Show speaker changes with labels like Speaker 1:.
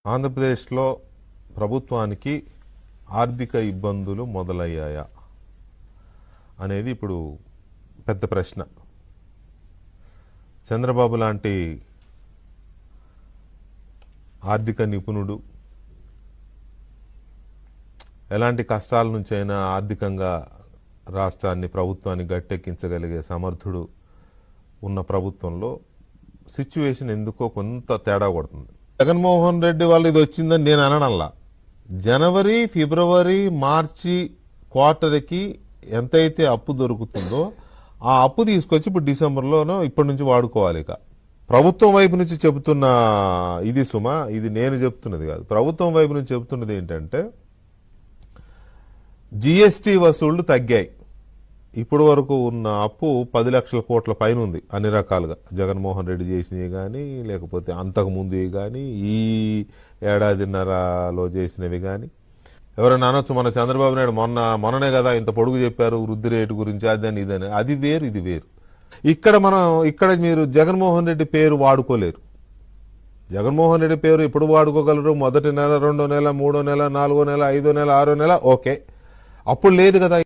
Speaker 1: ఆంధ్రప్రదేశ్లో ప్రభుత్వానికి ఆర్థిక ఇబ్బందులు మొదలయ్యాయా అనేది ఇప్పుడు పెద్ద ప్రశ్న. చంద్రబాబు లాంటి ఆర్థిక నిపుణుడు ఎలాంటి కష్టాల నుంచి అయినా ఆర్థికంగా రాష్ట్రాన్ని ప్రభుత్వాన్ని గట్టెక్కించగలిగే సమర్థుడు ఉన్న ప్రభుత్వంలో సిచ్యువేషన్ ఎందుకో కొంత తేడా కొడుతుంది. జగన్మోహన్ రెడ్డి వాళ్ళు ఇది వచ్చిందని నేను అనడంలా. జనవరి, ఫిబ్రవరి, మార్చి క్వార్టర్కి ఎంతైతే అప్పు దొరుకుతుందో ఆ అప్పు తీసుకొచ్చి ఇప్పుడు డిసెంబర్లోనో ఇప్పటి నుంచి వాడుకోవాలి. ఇక ప్రభుత్వం వైపు నుంచి చెబుతున్న ఇది సుమా, ఇది నేను చెప్తున్నది కాదు. ప్రభుత్వం వైపు నుంచి చెబుతున్నది ఏంటంటే జిఎస్టీ వసూళ్లు తగ్గాయి. ఇప్పటి వరకు ఉన్న అప్పు 10 లక్షల కోట్ల పైన ఉంది. అన్ని రకాలుగా జగన్మోహన్ రెడ్డి చేసినవి కానీ, లేకపోతే అంతకుముందు కానీ, ఈ ఏడాదిన్నరలో చేసినవి కానీ. ఎవరైనా అనొచ్చు, మన చంద్రబాబు నాయుడు మొన్ననే కదా ఇంత పొడుగు చెప్పారు వృద్ధి రేటు గురించి, అదని ఇదని. అది వేరు, ఇది వేరు. ఇక్కడ మీరు జగన్మోహన్ రెడ్డి పేరు వాడుకోలేరు. జగన్మోహన్ రెడ్డి పేరు ఎప్పుడు వాడుకోగలరు? మొదటి నెల, 2వ నెల, 3వ నెల, 4వ నెల, 5వ నెల, 6వ నెల, ఓకే. అప్పుడు లేదు కదా.